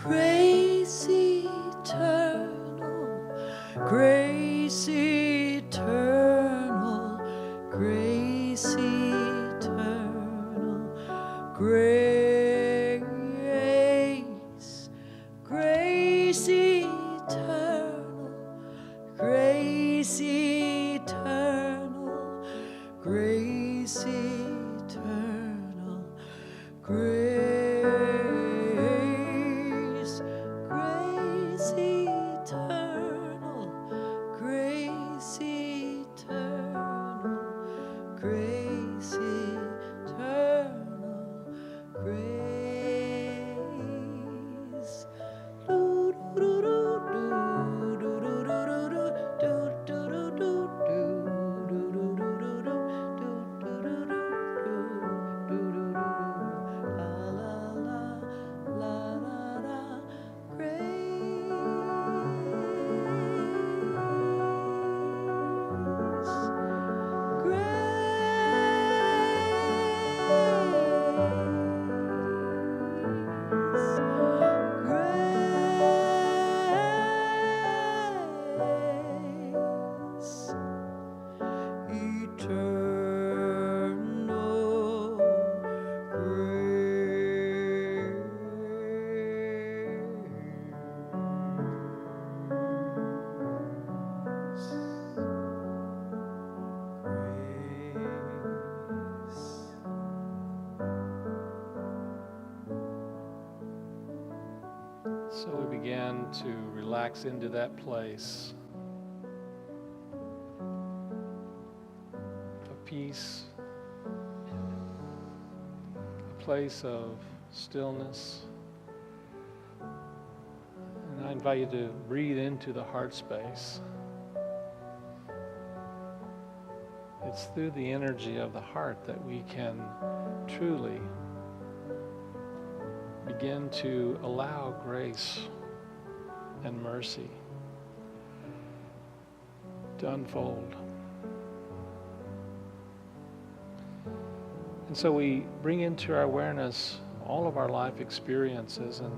Grace eternal, grace eternal, grace eternal, grace, grace eternal, grace eternal, grace eternal, grace. So we began to relax into that place of peace, a place of stillness. And I invite you to breathe into the heart space. It's through the energy of the heart that we can truly begin to allow grace and mercy to unfold. And so we bring into our awareness all of our life experiences and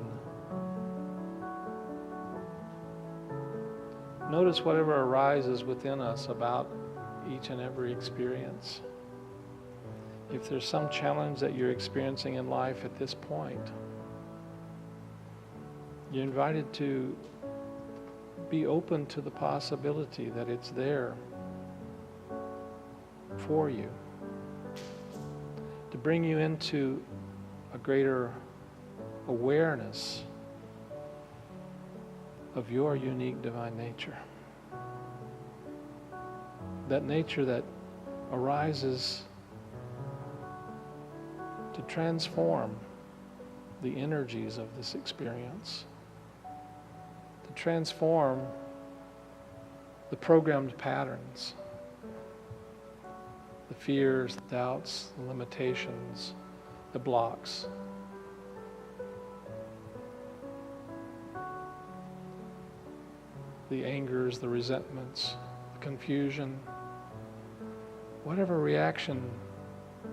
notice whatever arises within us about each and every experience. If there's some challenge that you're experiencing in life at this point, you're invited to be open to the possibility that it's there for you, to bring you into a greater awareness of your unique divine nature. That nature that arises to transform the energies of this experience, to transform the programmed patterns, the fears, the doubts, the limitations, the blocks. The angers, the resentments, the confusion, whatever reaction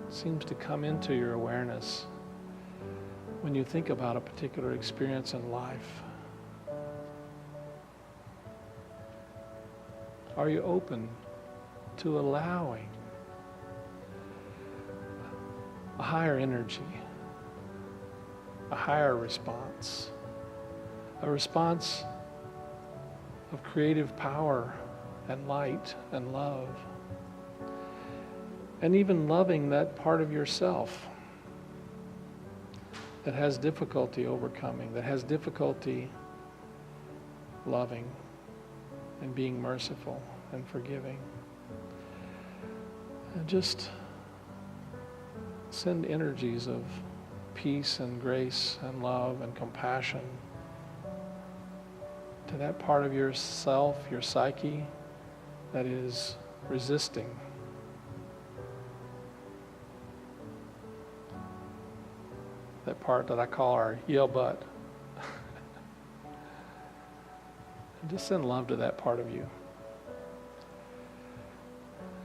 seems to come into your awareness when you think about a particular experience in life. Are you open to allowing a higher energy, a higher response, a response of creative power and light and love, and even loving that part of yourself that has difficulty overcoming, that has difficulty loving and being merciful and forgiving. And just send energies of peace and grace and love and compassion to that part of yourself, your psyche, that is resisting. That part that I call our yell butt. And just send love to that part of you.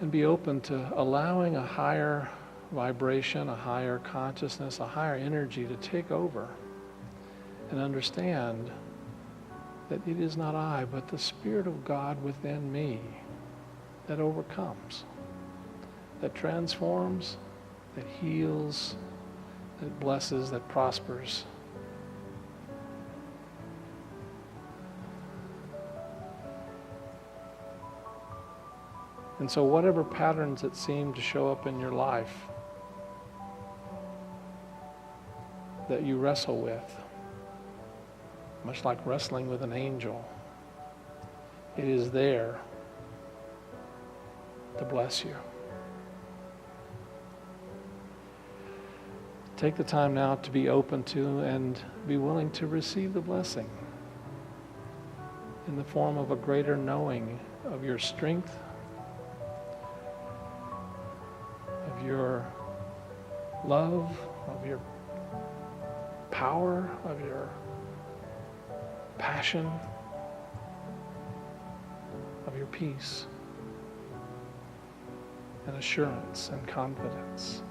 And be open to allowing a higher vibration, a higher consciousness, a higher energy to take over and understand that it is not I, but the Spirit of God within me that overcomes, that transforms, that heals, that blesses, that prospers. And so whatever patterns that seem to show up in your life that you wrestle with, much like wrestling with an angel, it is there to bless you. Take the time now to be open to and be willing to receive the blessing in the form of a greater knowing of your strength, of your love, of your power, of your passion, of your peace and assurance and confidence.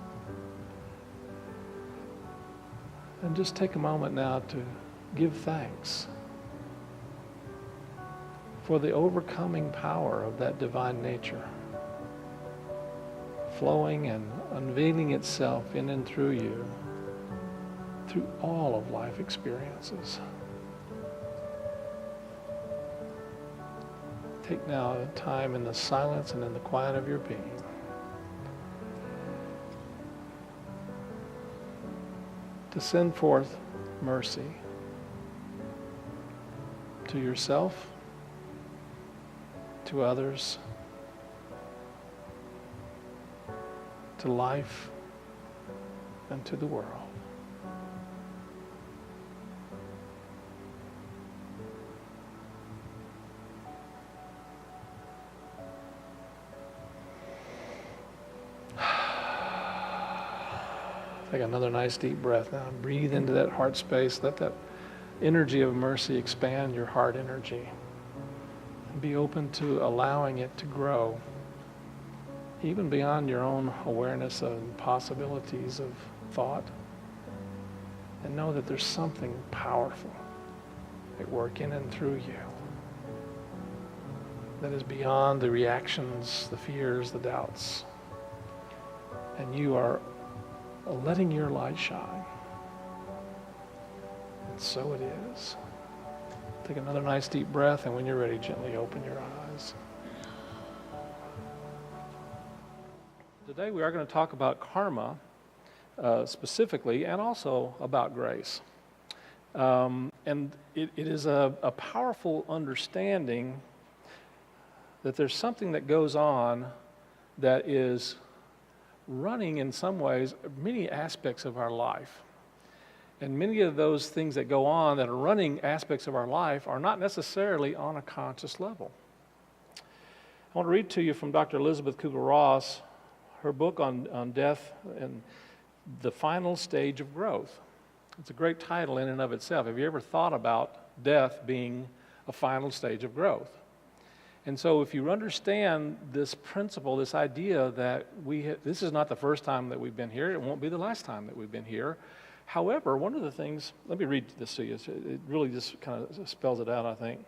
And just take a moment now to give thanks for the overcoming power of that divine nature flowing and unveiling itself in and through you through all of life experiences. Take now time in the silence and in the quiet of your being to send forth mercy to yourself, to others, to life, and to the world. Take another nice deep breath now. Breathe into that heart space. Let that energy of mercy expand your heart energy. And be open to allowing it to grow, even beyond your own awareness of possibilities of thought. And know that there's something powerful at work in and through you that is beyond the reactions, the fears, the doubts. And you are letting your light shine. And so it is. Take another nice deep breath, and when you're ready, gently open your eyes. Today we are going to talk about karma specifically, and also about grace. And it is a powerful understanding that there's something that goes on that is running in some ways many aspects of our life. And many of those things that go on that are running aspects of our life are not necessarily on a conscious level. I want to read to you from Dr. Elizabeth Kubler-Ross, her book on death and the final stage of growth. It's a great title in and of itself. Have you ever thought about death being a final stage of growth? And so if you understand this principle, this idea that this is not the first time that we've been here, it won't be the last time that we've been here. However, one of the things, let me read this to you. It really just kind of spells it out, I think.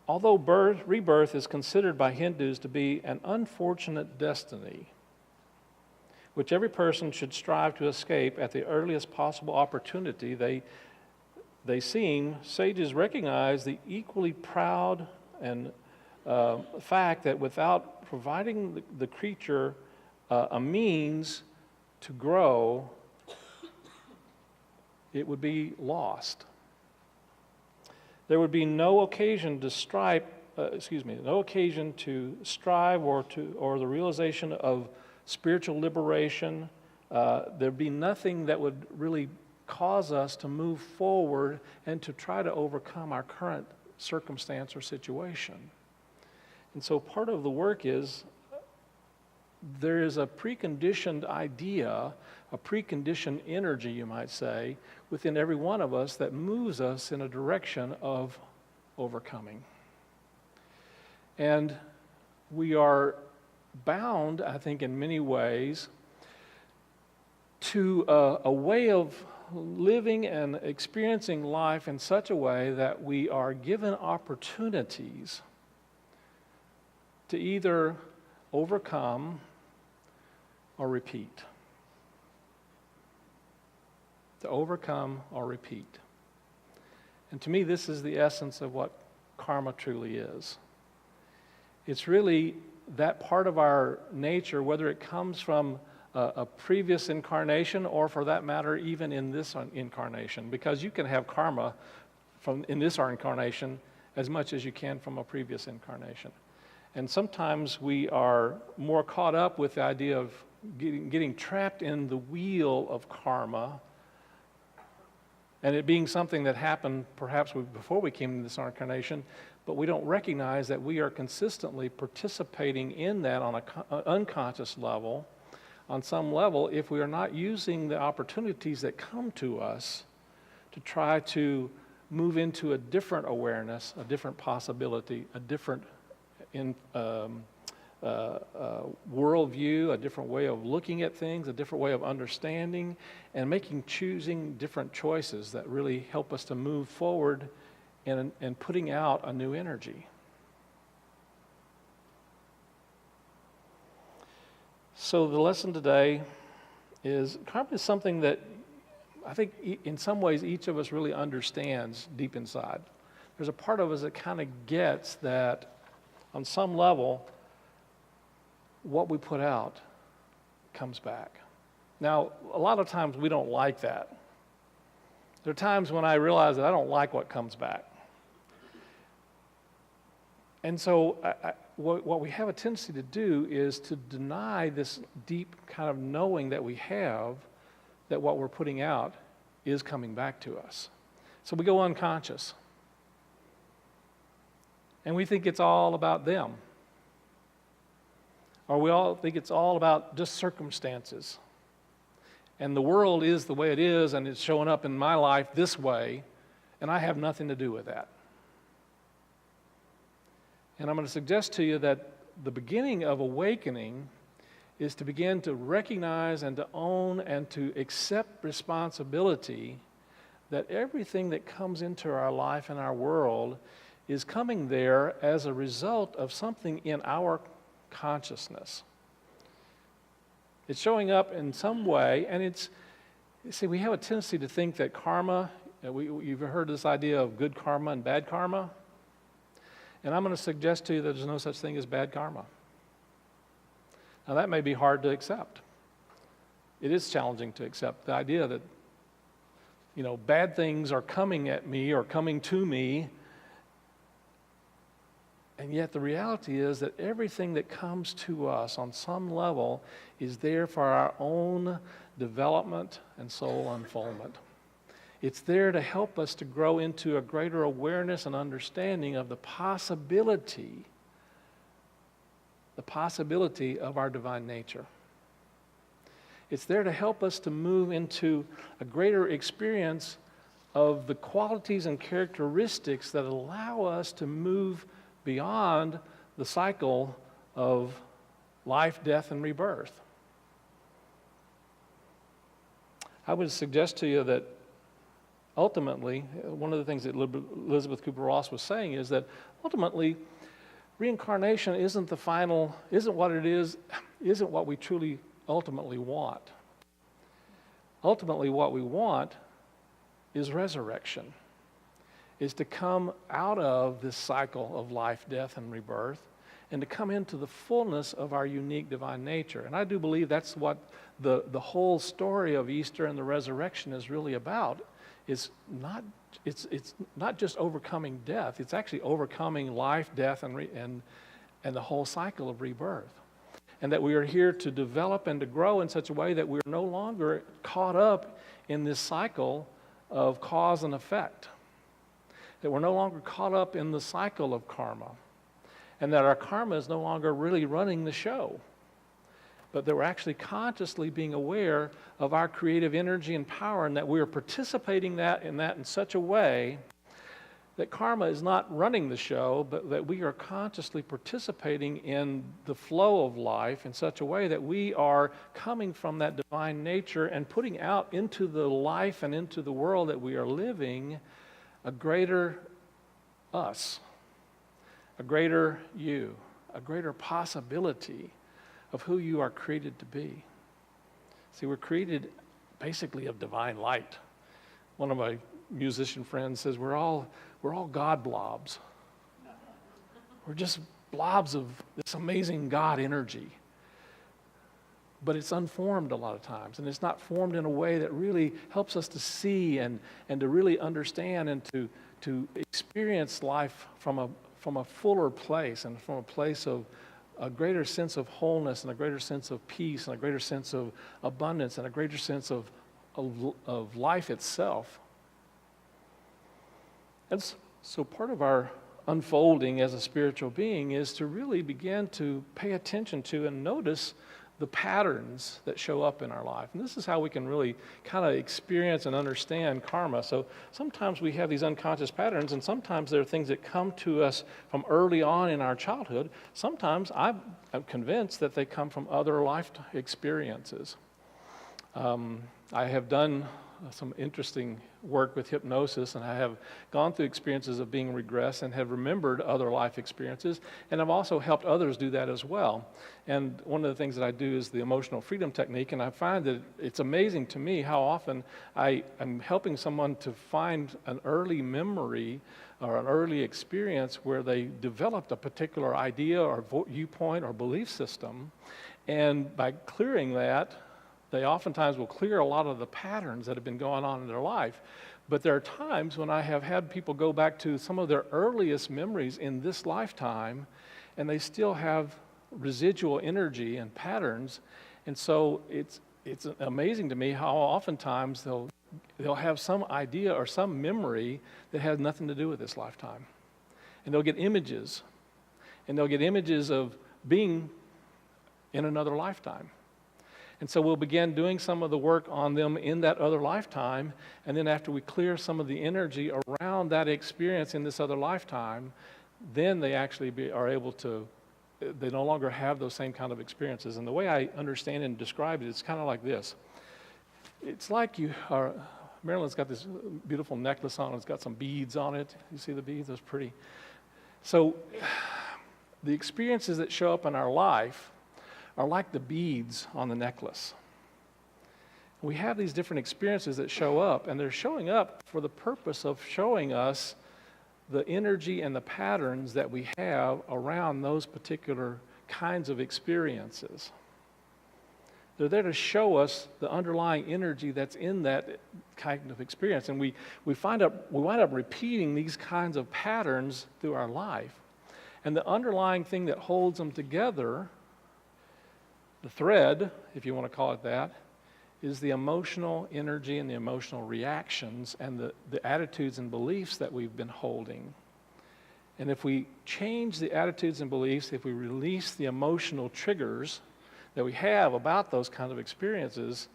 Although rebirth is considered by Hindus to be an unfortunate destiny, which every person should strive to escape at the earliest possible opportunity, they seem, sages recognize the equally proud and fact that without providing the creature a means to grow, it would be lost. There would be no occasion to strive or the realization of spiritual liberation. There'd be nothing that would really cause us to move forward and to try to overcome our current circumstance or situation. And so part of the work is there is a preconditioned idea, a preconditioned energy, you might say, within every one of us that moves us in a direction of overcoming. And we are bound, I think, in many ways to a way of living and experiencing life in such a way that we are given opportunities to either overcome or repeat. To overcome or repeat. And to me, this is the essence of what karma truly is. It's really that part of our nature, whether it comes from a previous incarnation or, for that matter, even in this incarnation, because you can have karma in this incarnation as much as you can from a previous incarnation. And sometimes we are more caught up with the idea of getting trapped in the wheel of karma, and it being something that happened perhaps before we came into this incarnation, but we don't recognize that we are consistently participating in that on an unconscious level, on some level, if we are not using the opportunities that come to us to try to move into a different awareness, a different possibility, a different worldview, a different way of looking at things, a different way of understanding, and choosing different choices that really help us to move forward and putting out a new energy. So the lesson today is karma is something that I think in some ways each of us really understands deep inside. There's a part of us that kind of gets that on some level what we put out comes back. Now, a lot of times we don't like that. There are times when I realize that I don't like what comes back. And so what we have a tendency to do is to deny this deep kind of knowing that we have that what we're putting out is coming back to us. So we go unconscious. And we think it's all about them. Or we all think it's all about just circumstances. And the world is the way it is, and it's showing up in my life this way, and I have nothing to do with that. And I'm going to suggest to you that the beginning of awakening is to begin to recognize and to own and to accept responsibility that everything that comes into our life and our world is coming there as a result of something in our consciousness. It's showing up in some way, and we have a tendency to think that karma, you've heard this idea of good karma and bad karma, and I'm going to suggest to you that there's no such thing as bad karma. Now that may be hard to accept. It is challenging to accept the idea that, bad things are coming at me or coming to me. And yet the reality is that everything that comes to us on some level is there for our own development and soul unfoldment. It's there to help us to grow into a greater awareness and understanding of the possibility of our divine nature. It's there to help us to move into a greater experience of the qualities and characteristics that allow us to move beyond the cycle of life, death, and rebirth. I would suggest to you that ultimately, one of the things that Elizabeth Kubler-Ross was saying is that ultimately, reincarnation isn't what we truly ultimately want. Ultimately, what we want is resurrection, is to come out of this cycle of life, death, and rebirth, and to come into the fullness of our unique divine nature. And I do believe that's what the whole story of Easter and the resurrection is really about. It's not just overcoming death, it's actually overcoming life, death, and the whole cycle of rebirth. And that we are here to develop and to grow in such a way that we're no longer caught up in this cycle of cause and effect. That we're no longer caught up in the cycle of karma. And that our karma is no longer really running the show. But that we're actually consciously being aware of our creative energy and power, and that we're participating in that in such a way that karma is not running the show, but that we are consciously participating in the flow of life in such a way that we are coming from that divine nature and putting out into the life and into the world that we are living a greater us, a greater you, a greater possibility of who you are created to be. See, we're created basically of divine light. One of my musician friends says we're all God blobs. We're just blobs of this amazing God energy. But it's unformed a lot of times, and it's not formed in a way that really helps us to see and to really understand and to experience life from a fuller place, and from a place of a greater sense of wholeness and a greater sense of peace and a greater sense of abundance and a greater sense of life itself. And so part of our unfolding as a spiritual being is to really begin to pay attention to and notice the patterns that show up in our life. And this is how we can really kind of experience and understand karma. So sometimes we have these unconscious patterns, and sometimes there are things that come to us from early on in our childhood. Sometimes I'm convinced that they come from other life experiences. I have done some interesting work with hypnosis, and I have gone through experiences of being regressed and have remembered other life experiences, and I've also helped others do that as well. And one of the things that I do is the emotional freedom technique, and I find that it's amazing to me how often I am helping someone to find an early memory or an early experience where they developed a particular idea or viewpoint or belief system, and by clearing that, they oftentimes will clear a lot of the patterns that have been going on in their life. But there are times when I have had people go back to some of their earliest memories in this lifetime, and they still have residual energy and patterns. And so it's amazing to me how oftentimes they'll have some idea or some memory that has nothing to do with this lifetime. And they'll get images. And they'll get images of being in another lifetime. And so we'll begin doing some of the work on them in that other lifetime, and then after we clear some of the energy around that experience in this other lifetime, then they actually are able to, they no longer have those same kind of experiences. And the way I understand and describe it, it's kind of like this. It's like Marilyn's got this beautiful necklace on, it's got some beads on it. You see the beads? Those pretty. So the experiences that show up in our life are like the beads on the necklace. We have these different experiences that show up, and they're showing up for the purpose of showing us the energy and the patterns that we have around those particular kinds of experiences. They're there to show us the underlying energy that's in that kind of experience. And we wind up repeating these kinds of patterns through our life. And the underlying thing that holds them together, the thread, if you want to call it that, is the emotional energy and the emotional reactions and the attitudes and beliefs that we've been holding. And if we change the attitudes and beliefs, if we release the emotional triggers that we have about those kinds of experiences,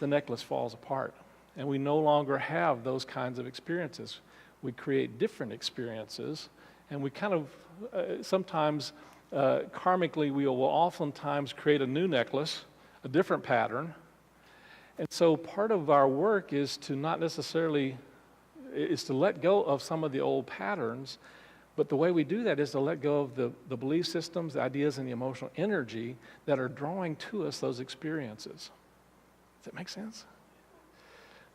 the necklace falls apart. And we no longer have those kinds of experiences. We create different experiences, and we kind of sometimes karmically, we will oftentimes create a new necklace, a different pattern. And so part of our work is to not necessarily, is to let go of some of the old patterns, but the way we do that is to let go of the belief systems, the ideas, and the emotional energy that are drawing to us those experiences. Does that make sense?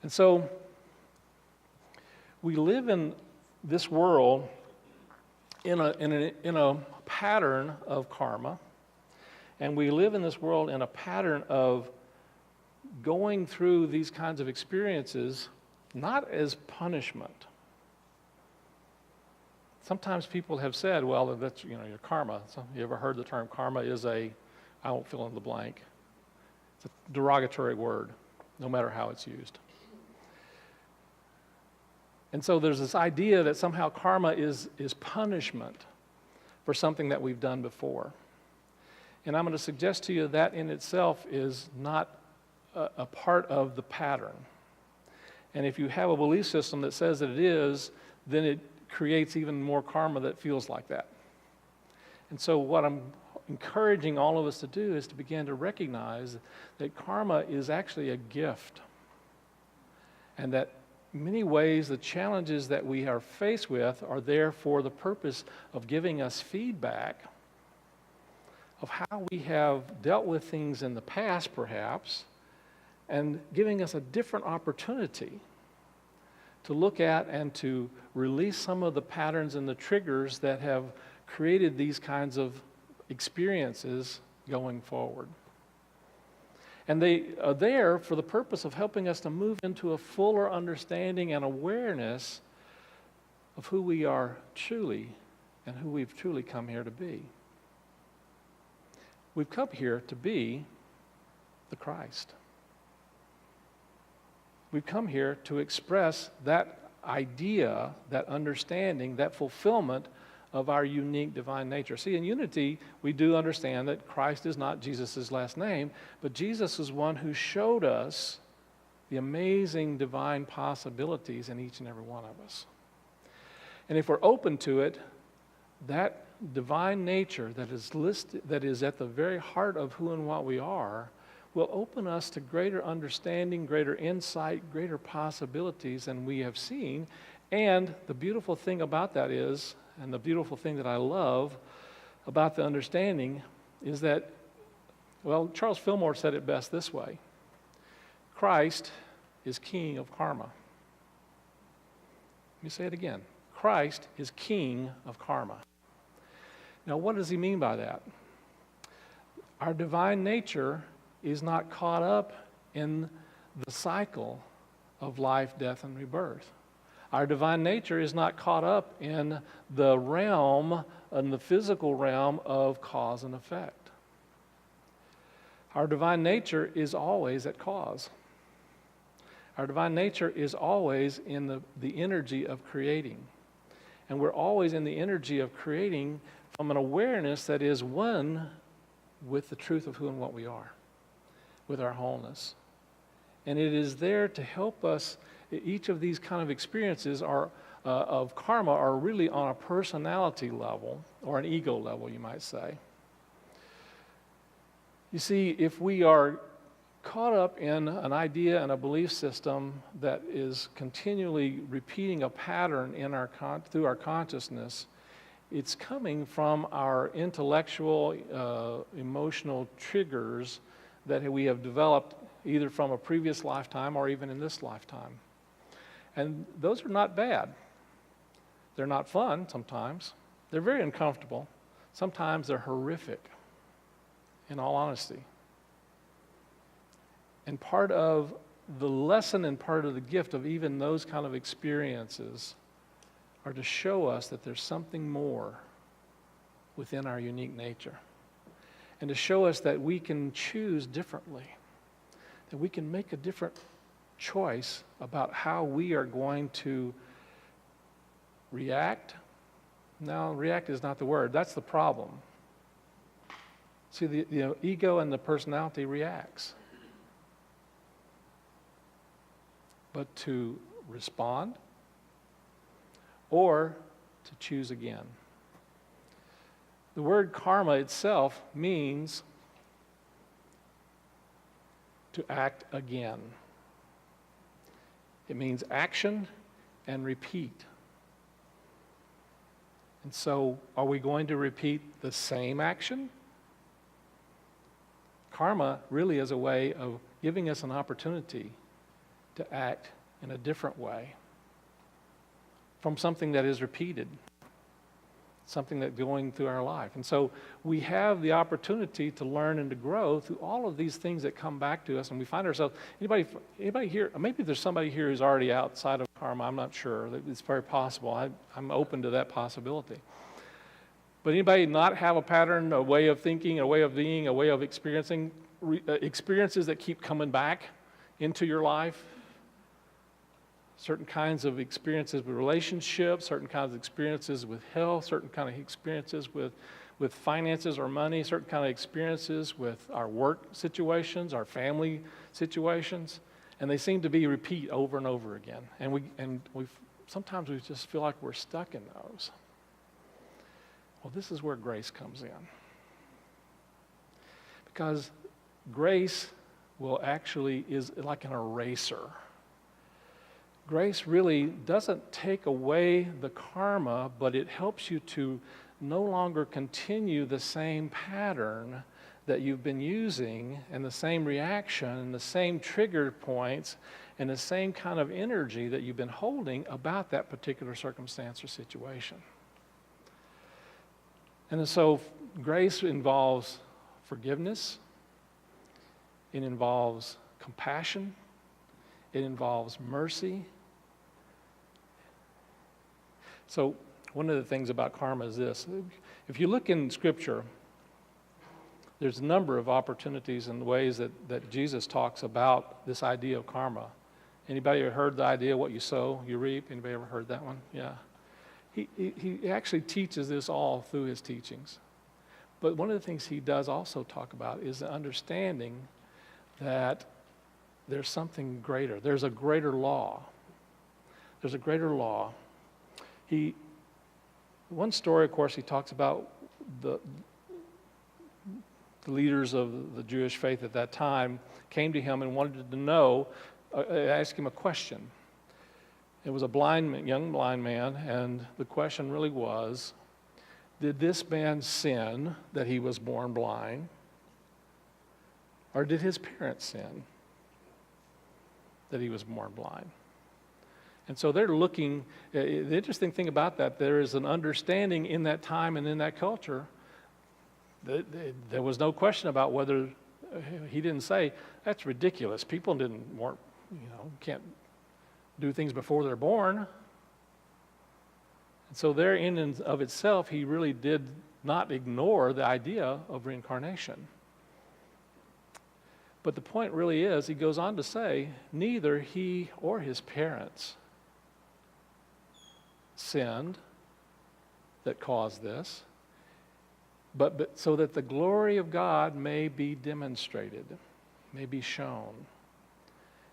And so we live in this world in a pattern of karma, and we live in this world in a pattern of going through these kinds of experiences not as punishment. Sometimes people have said, well, that's your karma. So you ever heard the term karma is I won't fill in the blank. It's a derogatory word, no matter how it's used. And so there's this idea that somehow karma is punishment for something that we've done before. And I'm going to suggest to you that in itself is not a part of the pattern. And if you have a belief system that says that it is, then it creates even more karma that feels like that. And so what I'm encouraging all of us to do is to begin to recognize that karma is actually a gift. And that in many ways the challenges that we are faced with are there for the purpose of giving us feedback of how we have dealt with things in the past perhaps, and giving us a different opportunity to look at and to release some of the patterns and the triggers that have created these kinds of experiences going forward. And they are there for the purpose of helping us to move into a fuller understanding and awareness of who we are truly and who we've truly come here to be. We've come here to be the Christ. We've come here to express that idea, that understanding, that fulfillment of our unique divine nature. See, in unity, we do understand that Christ is not Jesus' last name, but Jesus is one who showed us the amazing divine possibilities in each and every one of us. And if we're open to it, that divine nature that is at the very heart of who and what we are will open us to greater understanding, greater insight, greater possibilities than we have seen. And the beautiful thing about that is, and the beautiful thing that I love about the understanding is that, well, Charles Fillmore said it best this way: Christ is king of karma. Let me say it again. Christ is king of karma. Now, what does he mean by that? Our divine nature is not caught up in the cycle of life, death, and rebirth. Our divine nature is not caught up in the realm, in the physical realm of cause and effect. Our divine nature is always at cause. Our divine nature is always in the energy of creating. And we're always in the energy of creating from an awareness that is one with the truth of who and what we are, with our wholeness. And it is there to help us. Each of these kind of experiences of karma are really on a personality level, or an ego level, you might say. You see, if we are caught up in an idea and a belief system that is continually repeating a pattern in through our consciousness, it's coming from our intellectual, emotional triggers that we have developed either from a previous lifetime or even in this lifetime. And those are not bad. They're not fun sometimes. They're very uncomfortable. Sometimes they're horrific, in all honesty. And part of the lesson and part of the gift of even those kind of experiences are to show us that there's something more within our unique nature. And to show us that we can choose differently, that we can make a different choice about how we are going to react. No, react is not the word. That's the problem. See, the ego and the personality reacts. But to respond or to choose again. The word karma itself means to act again. It means action and repeat. And so, are we going to repeat the same action? Karma really is a way of giving us an opportunity to act in a different way from something that is repeated, something that's going through our life. And so we have the opportunity to learn and to grow through all of these things that come back to us, and we find ourselves, anybody here, maybe there's somebody here who's already outside of karma, I'm not sure. It's very possible. I'm open to that possibility. But anybody not have a pattern, a way of thinking, a way of being, a way of experiencing, experiences that keep coming back into your life? Certain kinds of experiences with relationships, certain kinds of experiences with health, certain kind of experiences with finances or money, certain kind of experiences with our work situations, our family situations, and they seem to be repeat over and over again. And sometimes we just feel like we're stuck in those. Well, this is where grace comes in. Because grace is like an eraser. Grace really doesn't take away the karma, but it helps you to no longer continue the same pattern that you've been using, and the same reaction, and the same trigger points, and the same kind of energy that you've been holding about that particular circumstance or situation. And so grace involves forgiveness, it involves compassion, it involves mercy. So one of the things about karma is this. If you look in Scripture, there's a number of opportunities and ways that Jesus talks about this idea of karma. Anybody ever heard the idea, what you sow, you reap? Anybody ever heard that one? Yeah. He actually teaches this all through his teachings. But one of the things he does also talk about is the understanding that there's something greater. There's a greater law. There's a greater law. One story, of course, he talks about the leaders of the Jewish faith at that time came to him and wanted to know, ask him a question. It was a young blind man, and the question really was, did this man sin that he was born blind, or did his parents sin that he was born blind? And so they're looking, the interesting thing about that, there is an understanding in that time and in that culture that there was no question about whether, he didn't say, that's ridiculous. People can't do things before they're born. And so there in and of itself, he really did not ignore the idea of reincarnation. But the point really is, he goes on to say, neither he or his parents sinned that caused this, but so that the glory of God may be demonstrated, may be shown.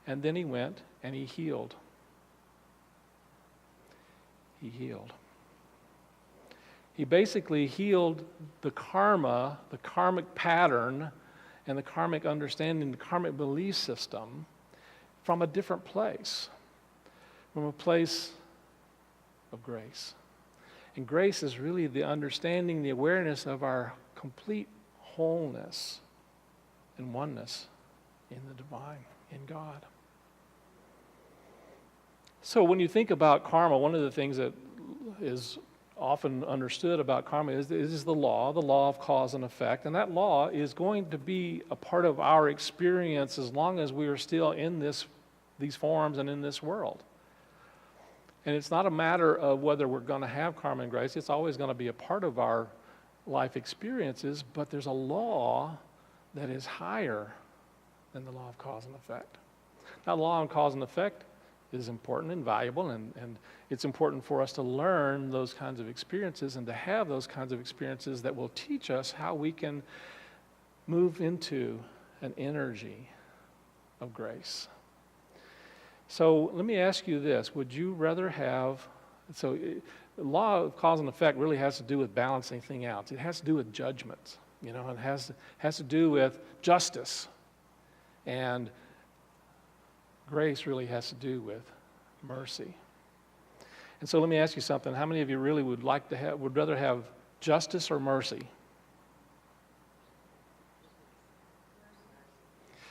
And then he went and he healed. He healed. He basically healed the karma, the karmic pattern, and the karmic understanding, the karmic belief system from a different place, from a place of grace. And grace is really the understanding, the awareness of our complete wholeness and oneness in the divine, in God. So when you think about karma, one of the things that is often understood about karma is the law of cause and effect. And that law is going to be a part of our experience as long as we are still in these forms and in this world. And it's not a matter of whether we're going to have karma and grace. It's always going to be a part of our life experiences, but there's a law that is higher than the law of cause and effect. Now, the law of cause and effect is important and valuable, and it's important for us to learn those kinds of experiences and to have those kinds of experiences that will teach us how we can move into an energy of grace. So let me ask you this. Would you rather have, the law of cause and effect really has to do with balancing things out. It has to do with judgments, and has to do with justice. And grace really has to do with mercy. And so let me ask you something. How many of you really would rather have justice or mercy?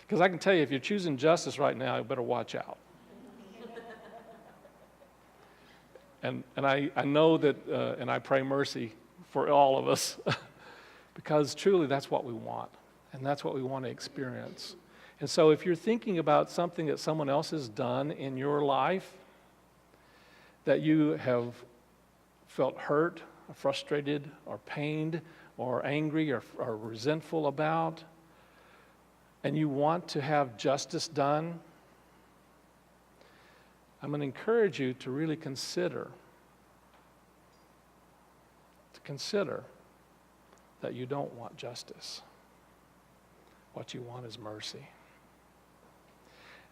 Because I can tell you, if you're choosing justice right now, you better watch out. And I know that, and I pray mercy for all of us, because truly that's what we want, and that's what we want to experience. And so if you're thinking about something that someone else has done in your life that you have felt hurt, or frustrated, or pained, or angry, or resentful about, and you want to have justice done, I'm going to encourage you to really consider that you don't want justice. What you want is mercy.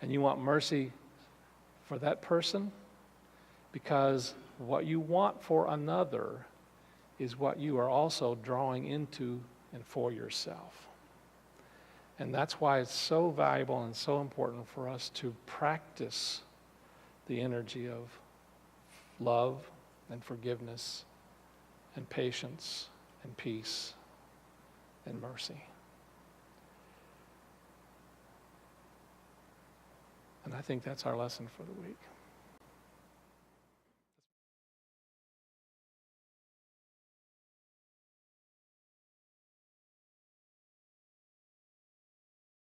And you want mercy for that person, Because what you want for another is what you are also drawing into and for yourself. And that's why it's so valuable and so important for us to practice the energy of love and forgiveness and patience and peace and mercy. And I think that's our lesson for the week.